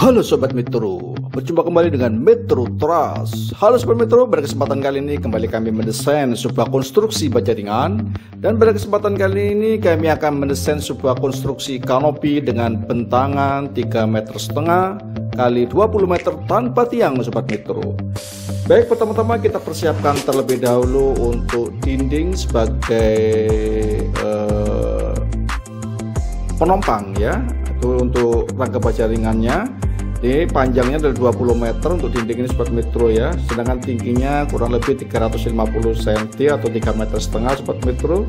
Halo Sobat Metro, berjumpa kembali dengan Metro Trust. Halo Sobat Metro, pada kesempatan kali ini kembali kami mendesain sebuah konstruksi baja ringan. Dan pada kesempatan kali ini kami akan mendesain sebuah konstruksi kanopi dengan bentangan 3,5 meter kali 20 meter tanpa tiang Sobat Metro. Baik, pertama-tama kita persiapkan terlebih dahulu untuk dinding sebagai penompang ya, itu untuk rangka baja ringannya. Ini panjangnya adalah 20 meter untuk dinding ini Sobat Metro ya, sedangkan tingginya kurang lebih 350 cm atau 3,5 meter Sobat Metro.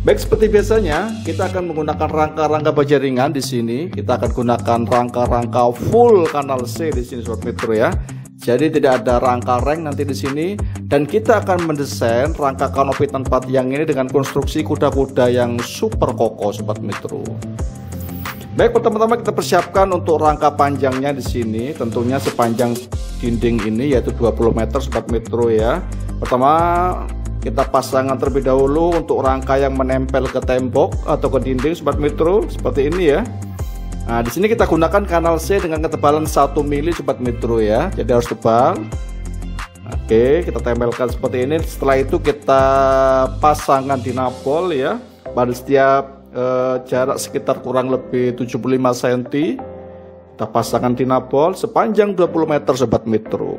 Baik, seperti biasanya kita akan menggunakan rangka-rangka baja ringan di sini. Kita akan gunakan rangka-rangka full kanal C di sini Sobat Metro ya. Jadi tidak ada rangka reng nanti di sini, dan kita akan mendesain rangka kanopi tanpa tiang ini dengan konstruksi kuda-kuda yang super kokoh Sobat Metro. Baik, pertama-tama kita persiapkan untuk rangka panjangnya di sini, tentunya sepanjang dinding ini yaitu 20 meter Sobat Metro ya. Pertama kita pasangkan terlebih dahulu untuk rangka yang menempel ke tembok atau ke dinding Sobat Metro seperti ini ya. Nah, di sini kita gunakan kanal C dengan ketebalan 1 mili Sobat Metro ya. Jadi harus tebal. Oke, kita tempelkan seperti ini. Setelah itu kita pasangkan dinabol ya pada setiap jarak sekitar kurang lebih 75 cm. Kita pasangkan dinabol sepanjang 20 meter Sobat Metro.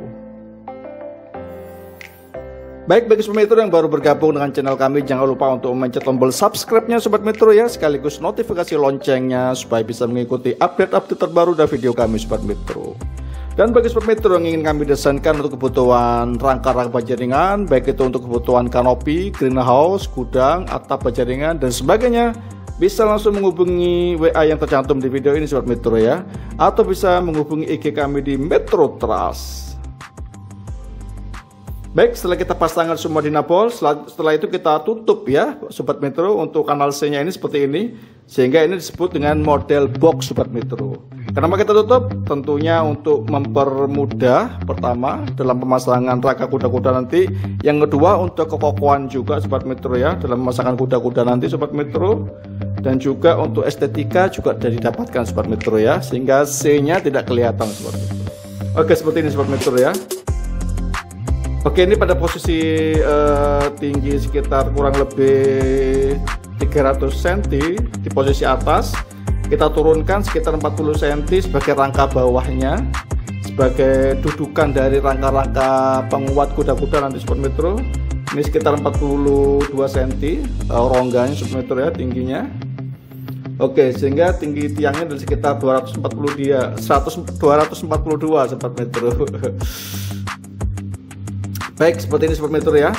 Baik, bagi Sobat Metro yang baru bergabung dengan channel kami, jangan lupa untuk mencet tombol subscribe-nya Sobat Metro ya, sekaligus notifikasi loncengnya supaya bisa mengikuti update-update terbaru dari video kami Sobat Metro. Dan bagi Sobat Metro yang ingin kami desainkan untuk kebutuhan rangka-rangka baja ringan, baik itu untuk kebutuhan kanopi, greenhouse, gudang, atap baja ringan dan sebagainya, bisa langsung menghubungi WA yang tercantum di video ini Sobat Metro ya, atau bisa menghubungi IG kami di Metro Trust. Baik, setelah kita pasangkan semua dinabol, setelah itu kita tutup ya Sobat Metro untuk kanal C nya ini seperti ini, sehingga ini disebut dengan model box Sobat Metro. Kenapa kita tutup? Tentunya untuk mempermudah pertama dalam pemasangan rangka kuda-kuda nanti, yang kedua untuk kekokohan juga Sobat Metro ya dalam memasangkan kuda-kuda nanti Sobat Metro, dan juga untuk estetika juga sudah didapatkan Sobat Metro ya, sehingga C nya tidak kelihatan Sobat Metro. Oke, seperti ini Sobat Metro ya. Oke, ini pada posisi tinggi sekitar kurang lebih 300 cm di posisi atas. Kita turunkan sekitar 40 cm sebagai rangka bawahnya, sebagai dudukan dari rangka-rangka penguat kuda-kuda nanti Sobat Metro. Ini sekitar 42 cm rongganya Sobat Metro ya, tingginya. Oke, sehingga tinggi tiangnya dari sekitar 242 Sobat Metro. Baik, seperti ini Sobat Metro ya.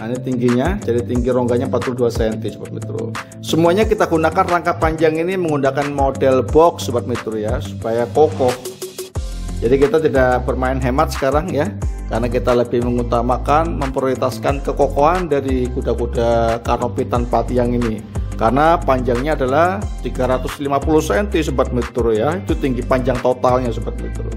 Nah, ini tingginya, jadi tinggi rongganya 42 cm Sobat Metro. Semuanya kita gunakan rangka panjang ini menggunakan model box Sobat Metro ya, supaya kokoh. Jadi kita tidak bermain hemat sekarang ya, karena kita lebih mengutamakan memprioritaskan kekokohan dari kuda-kuda kanopi tanpa tiang ini. Karena panjangnya adalah 350 cm Sobat Metro ya, itu tinggi panjang totalnya Sobat Metro.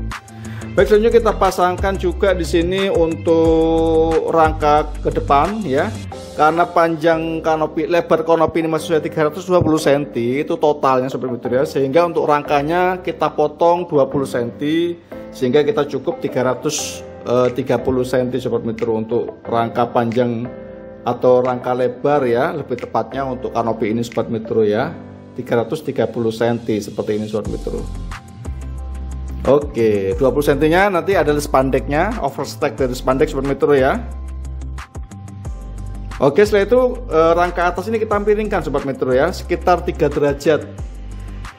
Baik, selanjutnya kita pasangkan juga di sini untuk rangka ke depan ya. Karena panjang kanopi, lebar kanopi ini masih 320 cm itu totalnya Sobat Metro ya, sehingga untuk rangkanya kita potong 20 cm sehingga kita cukup 330 cm Sobat Metro untuk rangka panjang atau rangka lebar ya, lebih tepatnya untuk kanopi ini Sobat Metro ya, 330 cm seperti ini Sobat Metro. Oke, 20 cm nya nanti adalah spandeknya, overstack dari spandek Sobat Metro ya. Oke, setelah itu rangka atas ini kita miringkan Sobat Metro ya, sekitar 3 derajat.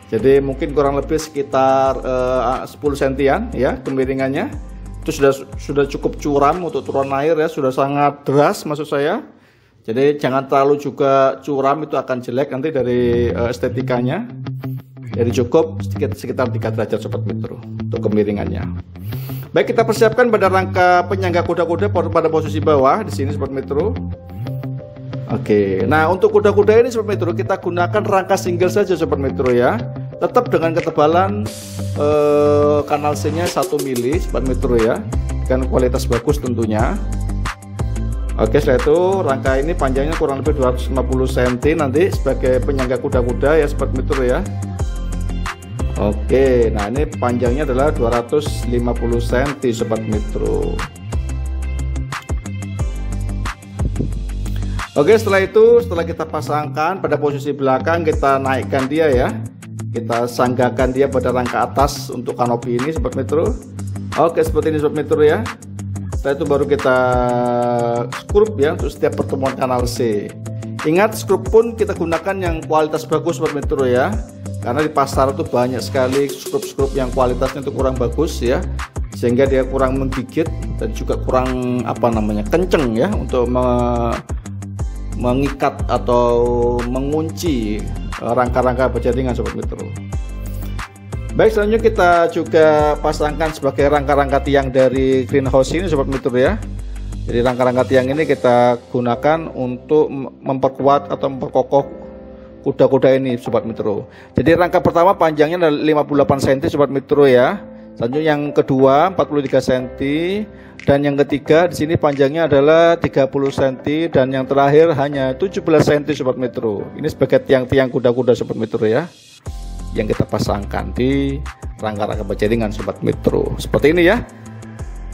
Jadi mungkin kurang lebih sekitar 10 cm ya kemiringannya. Itu sudah cukup curam untuk turun air ya, sudah sangat deras maksud saya. Jadi jangan terlalu juga curam, itu akan jelek nanti dari estetikanya. Jadi cukup sekitar 3 derajat Sobat Metro untuk kemiringannya. Baik, kita persiapkan pada rangka penyangga kuda-kuda pada posisi bawah di sini Sobat Metro. Oke, nah untuk kuda-kuda ini Sobat Metro kita gunakan rangka single saja Sobat Metro ya. Tetap dengan ketebalan kanal C-nya 1 mili Sobat Metro ya, dengan kualitas bagus tentunya. Oke, setelah itu rangka ini panjangnya kurang lebih 250 cm nanti sebagai penyangga kuda-kuda ya Sobat Metro ya. Oke, nah ini panjangnya adalah 250 cm Sobat Metro. Oke, setelah itu setelah kita pasangkan pada posisi belakang, kita naikkan dia ya, kita sanggakan dia pada rangka atas untuk kanopi ini Sobat Metro. Oke, seperti ini Sobat Metro ya. Setelah itu baru kita skrup ya untuk setiap pertemuan kanal C. Ingat, skrup pun kita gunakan yang kualitas bagus Sobat Metro ya, karena di pasar itu banyak sekali skrup-skrup yang kualitasnya itu kurang bagus ya, sehingga dia kurang menggigit dan juga kurang kenceng ya untuk mengikat atau mengunci rangka-rangka berjaringan Sobat Metro. Baik, selanjutnya kita juga pasangkan sebagai rangka-rangka tiang dari greenhouse ini Sobat Metro ya. Jadi rangka-rangka tiang ini kita gunakan untuk memperkuat atau memperkokoh kuda-kuda ini Sobat Metro. Jadi rangka pertama panjangnya adalah 58 cm Sobat Metro ya. Selanjutnya yang kedua 43 cm dan yang ketiga di sini panjangnya adalah 30 cm dan yang terakhir hanya 17 cm Sobat Metro. Ini sebagai tiang-tiang kuda-kuda Sobat Metro ya, yang kita pasangkan di rangka-rangka berjaringan Sobat Metro. Seperti ini ya.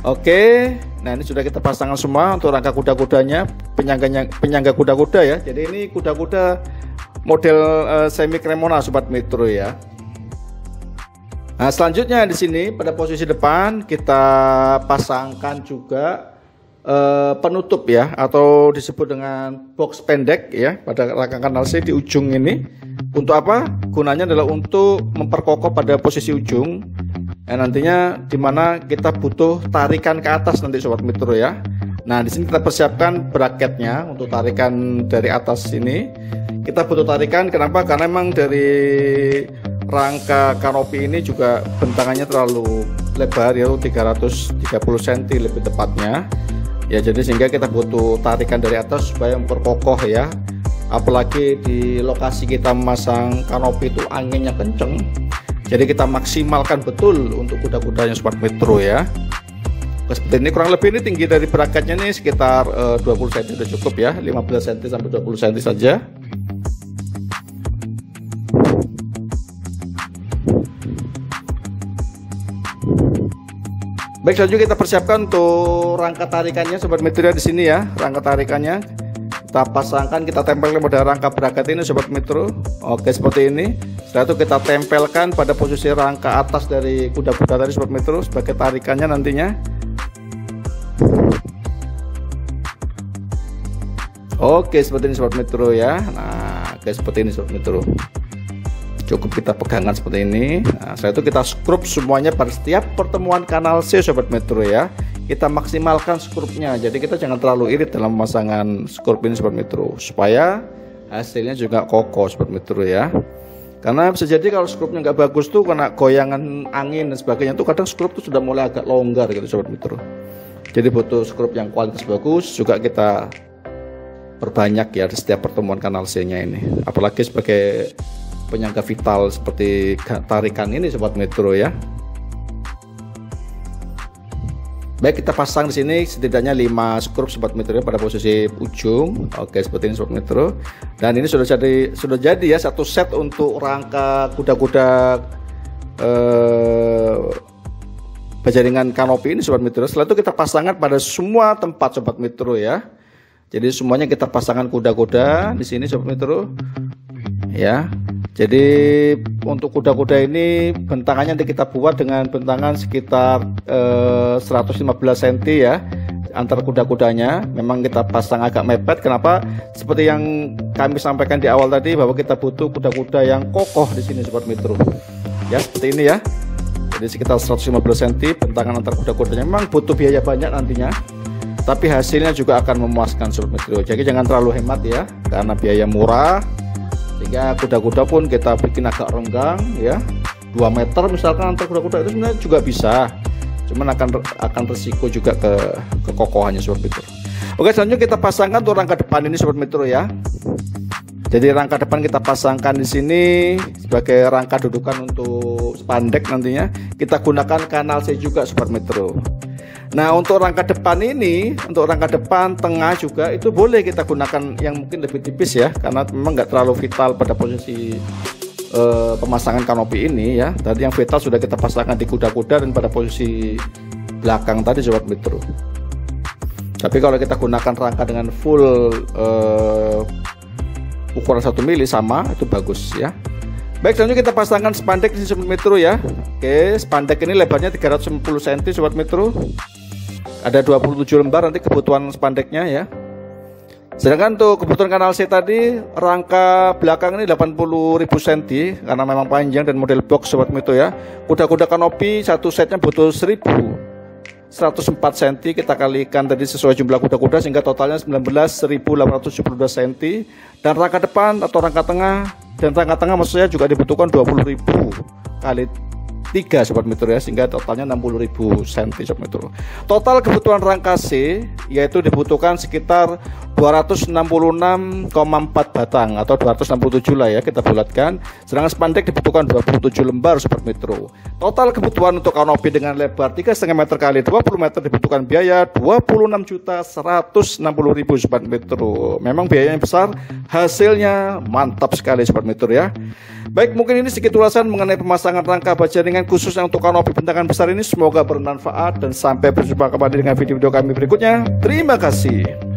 Oke, nah ini sudah kita pasangkan semua untuk rangka kuda-kudanya, penyangga kuda-kuda ya. Jadi ini kuda-kuda model semi Cremona Sobat Metro ya. Nah, selanjutnya di sini pada posisi depan kita pasangkan juga penutup ya, atau disebut dengan box pendek ya pada rangka kanal C di ujung ini. Untuk apa? Gunanya adalah untuk memperkokoh pada posisi ujung. Nantinya dimana kita butuh tarikan ke atas nanti Sobat Metro ya. Nah, di sini kita persiapkan bracketnya untuk tarikan dari atas ini. Kita butuh tarikan, kenapa? Karena memang dari rangka kanopi ini juga bentangannya terlalu lebar ya, 330 cm lebih tepatnya. Ya, jadi sehingga kita butuh tarikan dari atas supaya memperkokoh ya. Apalagi di lokasi kita memasang kanopi itu anginnya kenceng. Jadi kita maksimalkan betul untuk kuda-kudanya Sobat Metro ya. Seperti ini, kurang lebih ini tinggi dari bracketnya nih sekitar 20 cm sudah cukup ya, 15 cm sampai 20 cm saja. Baik, selanjutnya kita persiapkan untuk rangka tarikannya Sobat Metro di sini ya. Rangka tarikannya kita pasangkan, kita tempelkan pada rangka bracket ini Sobat Metro. Oke, seperti ini. Setelah itu kita tempelkan pada posisi rangka atas dari kuda-kuda tadi Sobat Metro sebagai tarikannya nantinya. Oke, seperti ini Sobat Metro ya. Nah, oke, seperti ini Sobat Metro. Cukup kita pegangan seperti ini. Nah, setelah itu kita skrup semuanya pada setiap pertemuan kanal C Sobat Metro ya. Kita maksimalkan skrupnya. Jadi kita jangan terlalu irit dalam pemasangan skrup ini Sobat Metro, supaya hasilnya juga kokoh Sobat Metro ya. Karena bisa jadi kalau skrupnya nggak bagus tuh, kena goyangan angin dan sebagainya tuh, kadang skrup tuh sudah mulai agak longgar gitu Sobat Metro. Jadi butuh skrup yang kualitas bagus juga kita perbanyak ya di setiap pertemuan kanal C-nya ini. Apalagi sebagai penyangga vital seperti tarikan ini Sobat Metro ya. Baik, kita pasang di sini setidaknya 5 skrup Sobat Metro pada posisi ujung. Oke, seperti ini Sobat Metro. Dan ini sudah jadi ya satu set untuk rangka kuda-kuda berjaringan kanopi ini Sobat Metro. Setelah itu kita pasangkan pada semua tempat Sobat Metro ya. Jadi semuanya kita pasangkan kuda-kuda di sini Sobat Metro. Ya. Jadi untuk kuda-kuda ini bentangannya nanti kita buat dengan bentangan sekitar 115 cm ya antar kuda-kudanya. Memang kita pasang agak mepet. Kenapa? Seperti yang kami sampaikan di awal tadi, bahwa kita butuh kuda-kuda yang kokoh di sini Sobat Metro. Ya, seperti ini ya. Jadi sekitar 115 cm bentangan antar kuda-kudanya. Memang butuh biaya banyak nantinya, tapi hasilnya juga akan memuaskan Sobat Metro. Jadi jangan terlalu hemat ya, karena biaya murah. Sehingga kuda-kuda pun kita bikin agak renggang ya, 2 meter misalkan antar kuda-kuda itu sebenarnya juga bisa. cuman akan resiko juga ke kekokohannya Sobat Metro. Oke, selanjutnya kita pasangkan untuk rangka depan ini Sobat Metro ya. Jadi rangka depan kita pasangkan di sini sebagai rangka dudukan untuk spandek, nantinya kita gunakan kanal C juga Sobat Metro. Nah, untuk rangka depan ini, untuk rangka depan tengah juga itu boleh kita gunakan yang mungkin lebih tipis ya, karena memang nggak terlalu vital pada posisi pemasangan kanopi ini ya. Tadi yang vital sudah kita pasangkan di kuda-kuda dan pada posisi belakang tadi Sobat Metro. Tapi kalau kita gunakan rangka dengan full ukuran 1 mili sama, itu bagus ya. Baik, selanjutnya kita pasangkan spandek di Sobat Metro ya. Oke, spandek ini lebarnya 310 cm Sobat Metro. Ada 27 lembar nanti kebutuhan spandeknya ya. Sedangkan untuk kebutuhan kanal C tadi, rangka belakang ini 80.000 cm karena memang panjang dan model box Sobat Metro ya. Kuda-kuda kanopi satu setnya butuh 104 cm, kita kalikan tadi sesuai jumlah kuda-kuda sehingga totalnya 19.872 cm. Dan rangka depan atau rangka tengah maksudnya juga dibutuhkan 20.000 kali 3 Sobat Metro ya, sehingga totalnya 60.000 cm Sobat Metro. Total kebutuhan rangka C yaitu dibutuhkan sekitar 266,4 batang atau 267 lah ya, kita bulatkan. Sedangkan spandek dibutuhkan 27 lembar Sobat Metro. Total kebutuhan untuk kanopi dengan lebar 3,5 meter kali 20 meter dibutuhkan biaya 26.160.000 Sobat Metro. Memang biayanya besar, hasilnya mantap sekali Sobat Metro ya. Baik, mungkin ini sedikit ulasan mengenai pemasangan rangka baja ringan khususnya untuk kanopi bentangan besar ini. Semoga bermanfaat dan sampai berjumpa kembali dengan video-video kami berikutnya. Terima kasih.